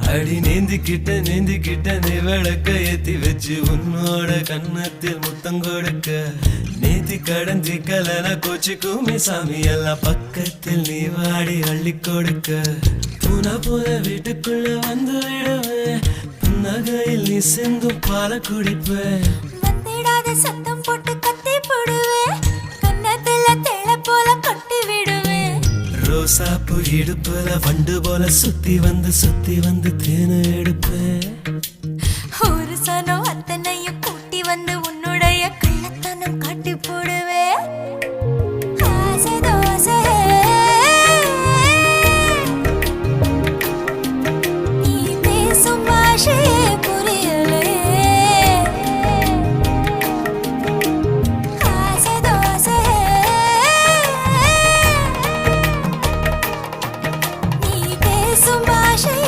அடி நீந்திக்கிட்ட நீ விளக்க ஏத்தி வச்சு உன்னோட கன்னத்தில் முத்தம் கொடுக்க நீதி கடந்தி கலன கோச்சிக்குமே சாமி எல்லாம் பக்கத்தில் நீ வாடி அள்ளி கொடுக்க பூனா போல வீட்டுக்குள்ள வந்து விடுவேன் புன்னகையில் நீ செங்கும் பால குடிப்பேன் வந்திடாத சத்தம் போட்டு கத்தி போடுவேன் கன்னத்துல தேள போல கொட்டி விடுவேன் ரோசாப்பு இடுப்புல வண்டு போல சுத்தி வந்து தேனை எடுப்பேன் ஒரு சனம் அத்தனையும் கூட்டி வந்து உன்னுடைய கள்ளத்தனம் காட்டி போடுவேன்